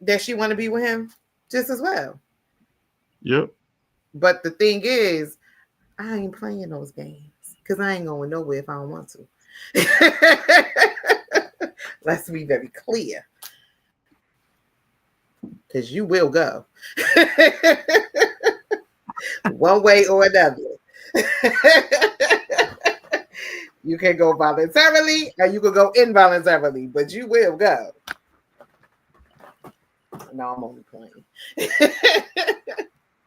that she want to be with him just as well. Yep. But the thing is, I ain't playing those games because I ain't going nowhere if I don't want to. Let's be very clear because you will go one way or another. You can go voluntarily or you can go involuntarily, but you will go. No, I'm only playing.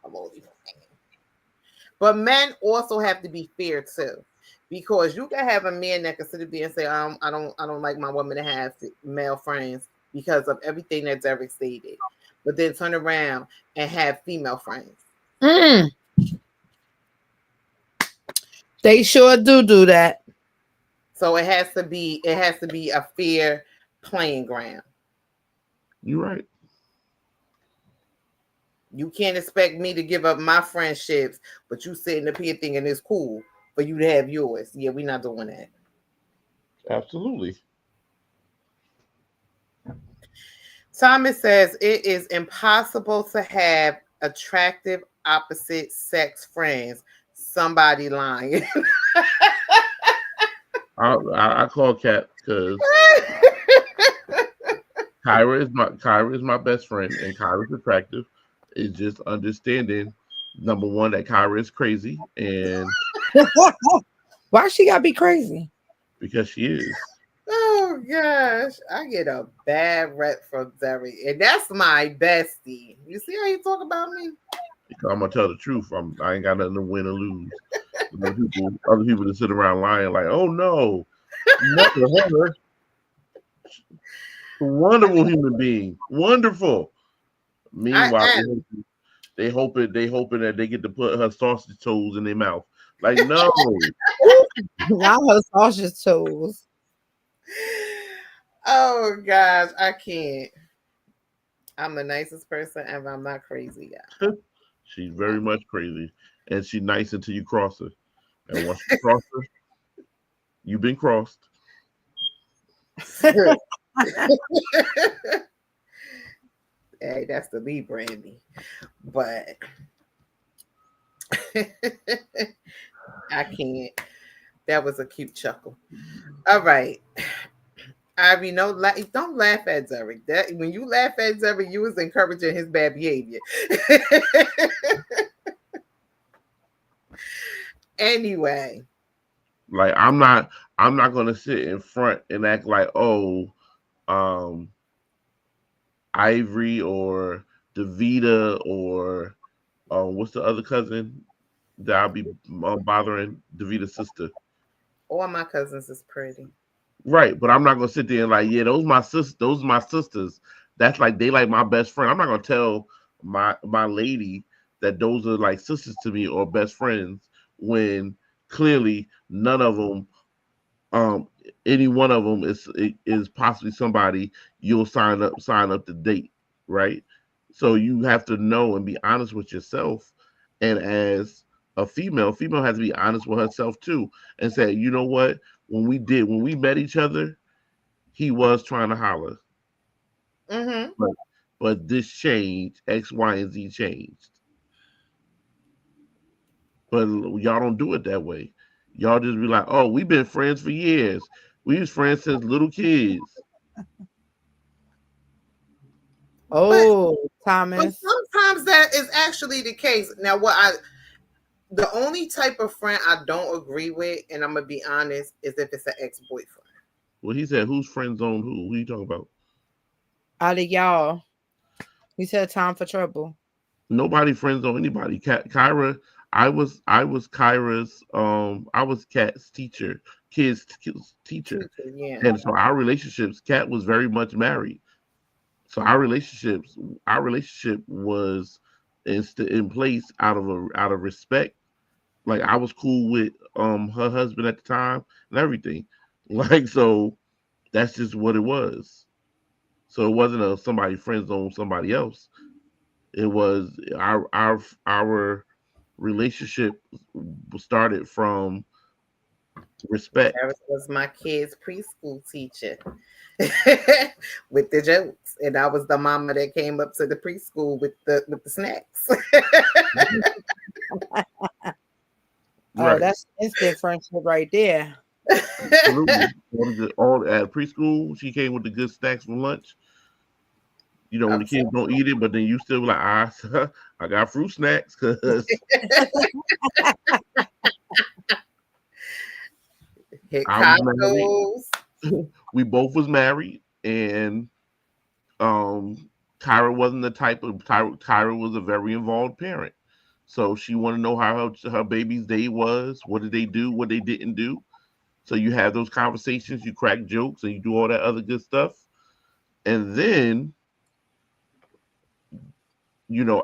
I'm only playing. But men also have to be fair too, because you can have a man that can sit there and say, I don't like my woman to have male friends because of everything that Derek stated, but then turn around and have female friends. Mm. They sure do that. So it has to be a fair playing ground. You're right. You can't expect me to give up my friendships, but you sitting up here thinking it's cool for you to have yours. Yeah, we're not doing that. Absolutely. Thomas says it is impossible to have attractive opposite sex friends. Somebody lying. I call Cat because Kyra is my best friend, and Kyra's attractive. It's just understanding number one that Kyra is crazy, and Why she gotta be crazy? because she is. Oh gosh, I get a bad rep from Derek, and that's my bestie. You see how you talk about me? Because I'm gonna tell the truth. I ain't got nothing to win or lose. Other people that sit around lying like, oh no, never her. Wonderful human being, wonderful. I Meanwhile, am. they hoping that they get to put her sausage toes in their mouth. Like, no, Not her sausage toes. Oh gosh, I can't. I'm the nicest person ever. I'm not crazy, she's very much crazy, and she's nice until you cross her. And once you cross her, you've been crossed. y'all. Hey, that's the Libra in me. But I can't. That was a cute chuckle. All right. Ivy, no, don't laugh at Derek. That when you laugh at Derek, you was encouraging his bad behavior. Anyway, Like I'm not gonna sit in front and act like, oh, um Ivory or Davita or what's the other cousin that I'll be bothering? Davita's sister. all my cousins is pretty. Right, but I'm not gonna sit there and like, yeah, those are my sisters. That's like they like my best friend. I'm not gonna tell my lady that those are like sisters to me or best friends when clearly none of them, um, any one of them is possibly somebody you'll sign up to date, right? So you have to know and be honest with yourself, and as a female has to be honest with herself too, and say, you know what, when we met each other, he was trying to holler, Mm-hmm. but this changed, X, Y, and Z changed, but y'all don't do it that way. Y'all just be like, oh, we've been friends for years. We was friends since little kids. But Oh, but Thomas. sometimes that is actually the case. Now, the only type of friend I don't agree with, and I'm gonna be honest, is if it's an ex boyfriend. Well, he said, "Who's friend zone who? Who you talking about?" Out of y'all. He said time for trouble. Nobody friend zone anybody. Kyra, I was Kyra's I was Kat's teacher, kids teacher, Teacher, yeah. and so our relationships. Kat was very much married, so our relationship was in place out of respect. Like I was cool with her husband at the time and everything. Like so, that's just what it was. So it wasn't a somebody friend zone somebody else. It was our relationship started from respect. Paris was my kid's preschool teacher with the jokes, and I was the mama that came up to the preschool with the snacks. Oh, Right. that's instant friendship right there. Absolutely. All at preschool, she came with the good snacks for lunch. You know, when the I'm kids don't eat it, but then you still like, I got fruit snacks because hit I was married. Costco's. We both was married, and Tyra wasn't the type of Tyra was a very involved parent. So she wanted to know how her baby's day was, what did they do, what they didn't do. So you have those conversations, you crack jokes, and you do all that other good stuff. And then,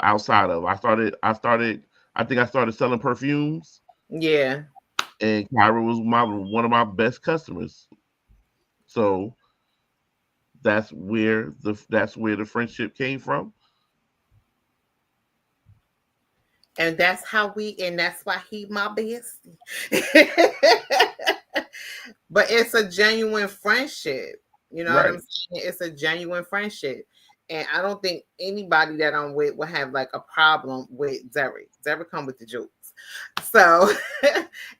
outside of I think I started selling perfumes, Yeah, and Kyra was one of my best customers. So that's where the friendship came from. and that's why he my bestie. But it's a genuine friendship. You know what I'm Right. saying? It's a genuine friendship. And I don't think anybody that I'm with will have like a problem with Derek. Derek come with the jokes. So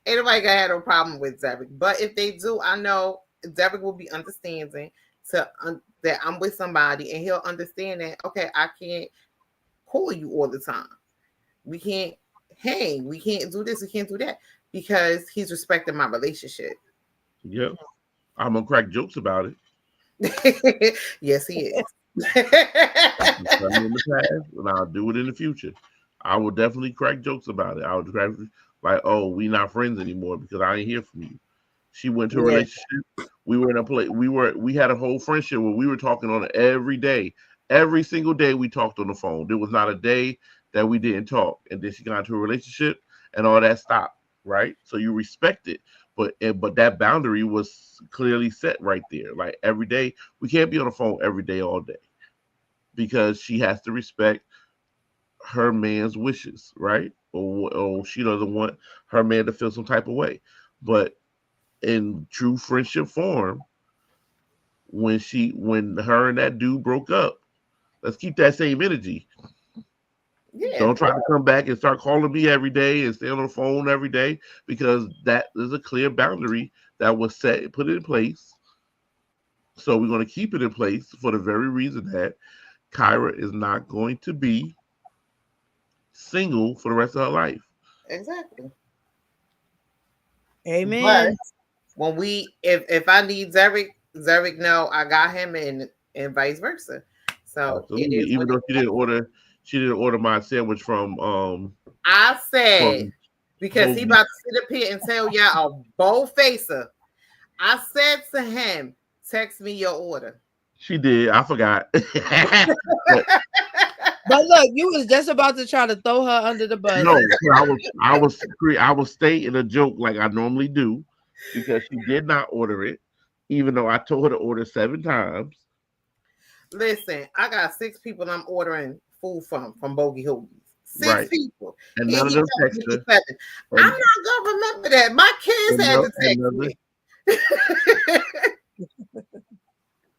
anybody gonna have no problem with Derek. But if they do, I know Derek will be understanding that I'm with somebody and he'll understand that, okay, I can't call you all the time. We can't hang. We can't do this. We can't do that because he's respecting my relationship. Yep. I'm gonna crack jokes about it. Yes, he is. I've done it in the past, and I'll do it in the future. I will definitely crack jokes about it. I would crack like, "Oh, we not friends anymore because I ain't hear from you." She went to a Yeah. relationship. We were in a place. We had a whole friendship where we were talking on it every day, every single day. We talked on the phone. There was not a day that we didn't talk. And then she got into a relationship, and all that stopped. Right. So you respect it, but that boundary was clearly set right there. Like every day, we can't be on the phone every day all day because she has to respect her man's wishes, right? Or she doesn't want her man to feel some type of way. But in true friendship form, when her and that dude broke up, Let's keep that same energy. Yeah, Don't try to come back and start calling me every day and stay on the phone every day because that is a clear boundary that was set, put in place. So we're going to keep it in place for the very reason that Kyra is not going to be single for the rest of her life. exactly. But Amen. when if I need Zeric, Zeric know I got him, and vice versa. So it Absolutely. is Even what it though is. she didn't order my sandwich I said, from because he Bogey. about to sit up here and tell y'all a bold facer. I said to him, text me your order. She did. I forgot. But But look, you was just about to try to throw her under the bus. no, I was stating a joke like I normally do because she did not order it, even though I told her to order 7 times. Listen, I got 6 people I'm ordering food from Bogey Hoagies. Six Right. people. And And none of he them told text me her. 7. I'm And not gonna remember that. My kids had to and text none of me.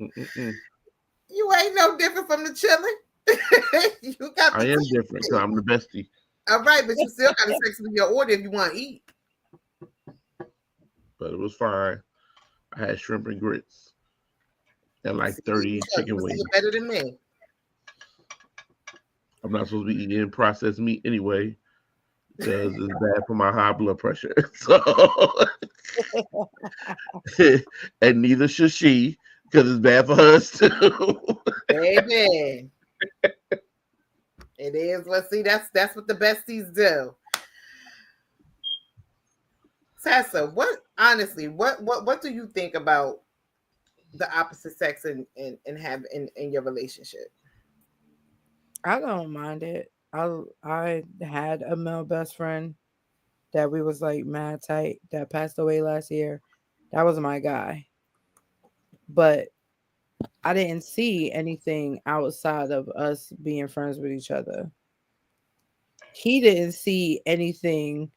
mm-mm. You ain't no different from the chilling. You got I the am text different because me. I'm the bestie. All right, but you still gotta text me your order if you want to eat. But it was fine. I had shrimp and grits and like See, 30 chicken you see wings. it better than me. I'm not supposed to be eating processed meat anyway because it's bad for my high blood pressure. So, and neither should she because it's bad for hers too. Baby. It is what see that's what the besties do. Tessa, what honestly, what do you think about the opposite sex and have in your relationship? I don't mind it. I had a male best friend that we was like mad tight that passed away last year. That was my guy. But I didn't see anything outside of us being friends with each other. He didn't see anything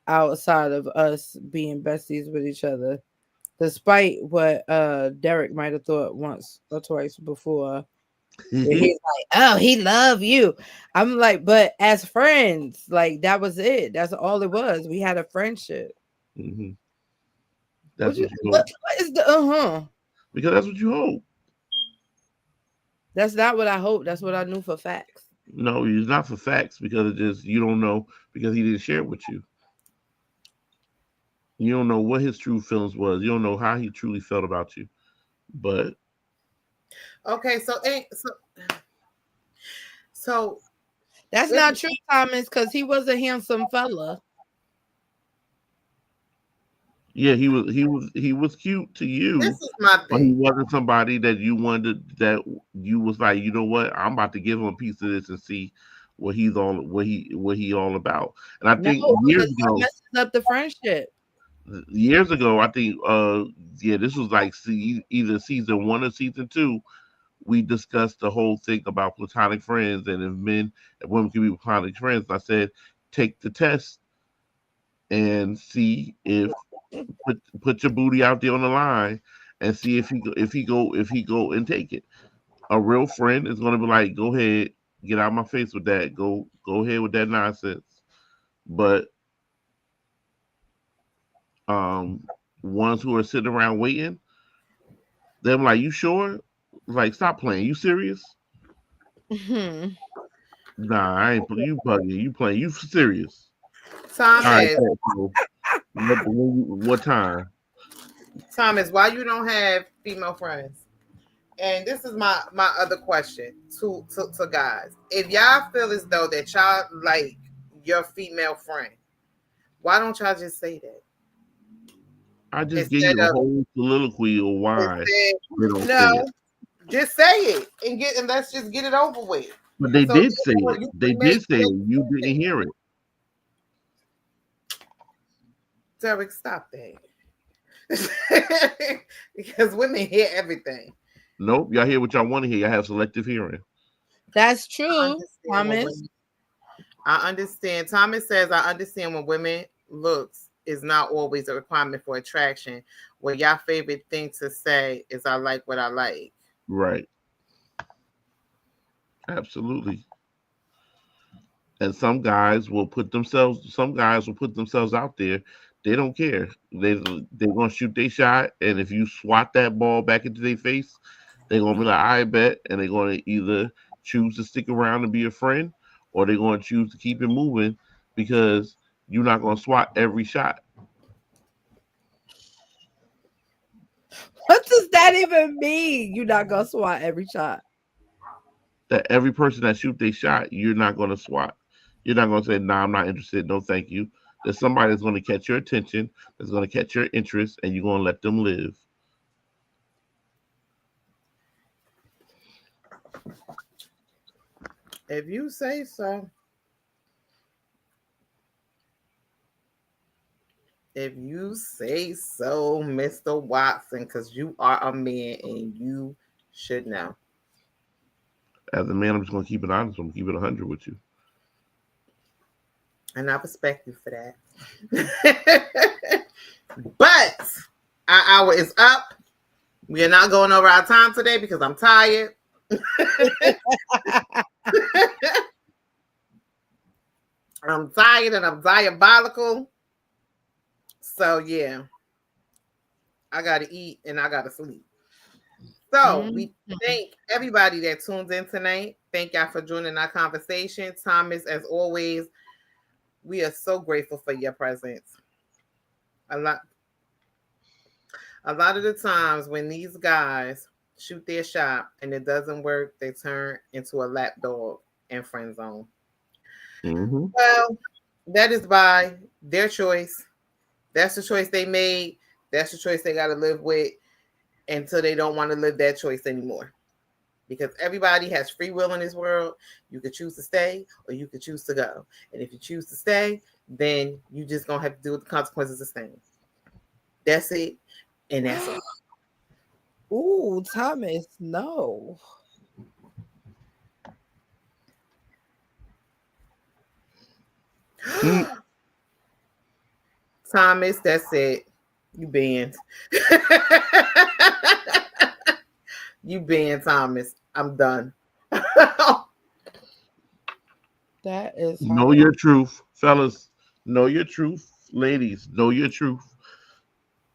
outside of us being besties with each other. Despite what Derek might have thought once or twice before. Where he's like, oh, he love you. I'm like, but as friends, like that was it. That's all it was. We had a friendship. hmm What That's you what you hope what is the uh-huh? because that's what you hope. That's not what I hope. That's what I knew for facts. No, it's not for facts because it just you don't know because he didn't share it with you. You don't know what his true feelings was. You don't know how he truly felt about you. But Okay, so That's this not true, Thomas, because he was a handsome fella. yeah, he was cute to this you, is my but he thing. wasn't somebody that you wanted that you was like, you know what, I'm about to give him a piece of this and see what he all about. And I No, think because that messes up the friendship. years ago, I think yeah, this was like either season 1 or season 2. We discussed the whole thing about platonic friends and if men and women can be platonic friends. I said, take the test and see if put your booty out there on the line and see if he go and take it. A real friend is gonna be like, go ahead, get out of my face with that. Go ahead with that nonsense. But um ones who are sitting around waiting, they're like, you sure? Like, stop playing. You serious? Mhm. Nah, I ain't you bugging. You playing. You serious? All right, Thomas, so what time? Thomas, why you don't have female friends? And this is my other question to guys. If y'all feel as though that y'all like your female friend, why don't y'all just say that I just gave instead you a of whole soliloquy of why instead they don't say it. no, just say it and let's just get it over with. But they So did say therefore it. you They can make did say it. You didn't hear it. Derek, stop that. Because women hear everything. Nope. Y'all hear what y'all want to hear. Y'all have selective hearing. That's I true, understand when Thomas. women I understand. Thomas says I understand when women looks is not always a requirement for attraction. Well, y'all favorite thing to say is I like what I like. Right. Absolutely. And some guys will put themselves out there. They don't care. They're gonna shoot their shot, and if you swat that ball back into their face, they're gonna be like, I bet, and they're gonna either choose to stick around and be a friend, or they're gonna choose to keep it moving because you're not gonna swat every shot. What does that even mean? You're not gonna swat every shot. That every person that shoot their shot, you're not gonna swat. You're not gonna say, nah, I'm not interested, no thank you. There's somebody that's gonna catch your attention, that's gonna catch your interest, and you're gonna let them live. If you say so. If you say so, Mr. Watson, because you are a man and you should know. As a man, I'm just gonna keep it honest. I'm gonna keep it 100 with you. And I respect you for that. But our hour is up. We are not going over our time today because I'm tired. I'm tired and I'm diabolical. So yeah, I gotta eat and I gotta sleep. So Mhm. we thank everybody that tunes in tonight. Thank y'all for joining our conversation. Thomas, as always, we are so grateful for your presence. A lot a lot of the times when these guys shoot their shot and it doesn't work, they turn into a lapdog and friend zone. Mm-hmm. Well, that is by their choice. That's the choice they made. That's the choice they got to live with until they don't want to live that choice anymore. Because everybody has free will in this world. You could choose to stay or you could choose to go. And if you choose to stay, then you just gonna have to deal with the consequences of staying. That's it. And that's all. Ooh, Thomas, no. Mm. Thomas, that's it. You banned. You banned, Thomas. I'm done. That is Know hard. your truth, fellas. Know your truth, ladies. Know your truth.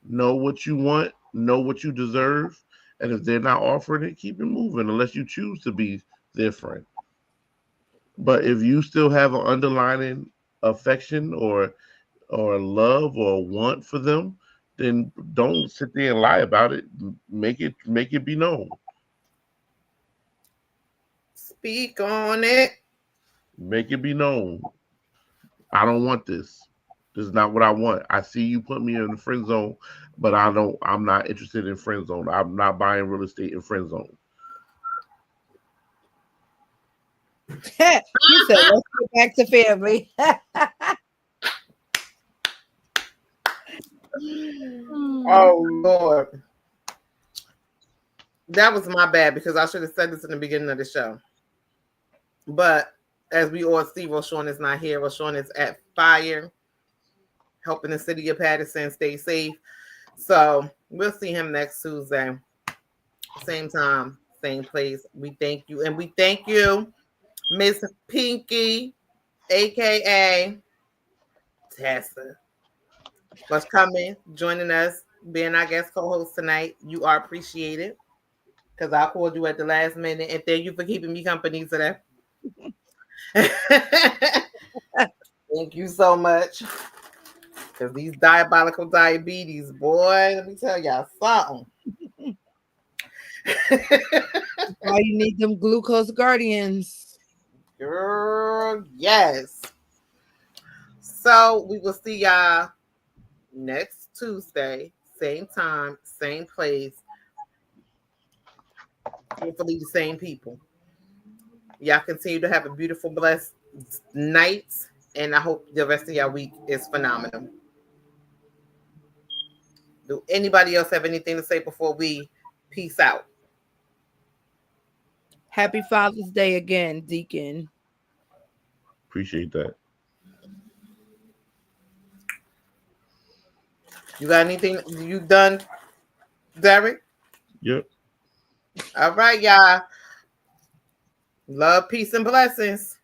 Know what you want. Know what you deserve. And if they're not offering it, keep it moving unless you choose to be their friend. But if you still have an underlying affection or love or want for them, then don't sit there and lie about it. Make it be known. Speak on it. Make it be known. I don't want this. This is not what I want. I see you put me in the friend zone, but I'm not interested in friend zone. I'm not buying real estate in friend zone. He said, let's get back to family. Hmm. Oh Lord. That was my bad because I should have said this in the beginning of the show. But as we all see, Roshawn is not here. Roshaun is at fire, helping the city of Patterson stay safe. So we'll see him next Tuesday. Same time, same place. We thank you. And we thank you, Miss Pinky, aka Tessa, for coming, joining us, being our guest co-host tonight. You are appreciated because I called you at the last minute. And thank you for keeping me company today. Thank you so much. Because these diabolical diabetes, boy, let me tell y'all something. Why you need them glucose guardians? Girl, yes. So we will see y'all next Tuesday, same time, same place. Hopefully, the same people. Y'all continue to have a beautiful, blessed night. And I hope the rest of y'all week is phenomenal. Do anybody else have anything to say before we peace out? Happy Father's Day again, Deacon. Appreciate that. You got anything you done, Derek? Yep. All right, y'all. Love, peace, and blessings.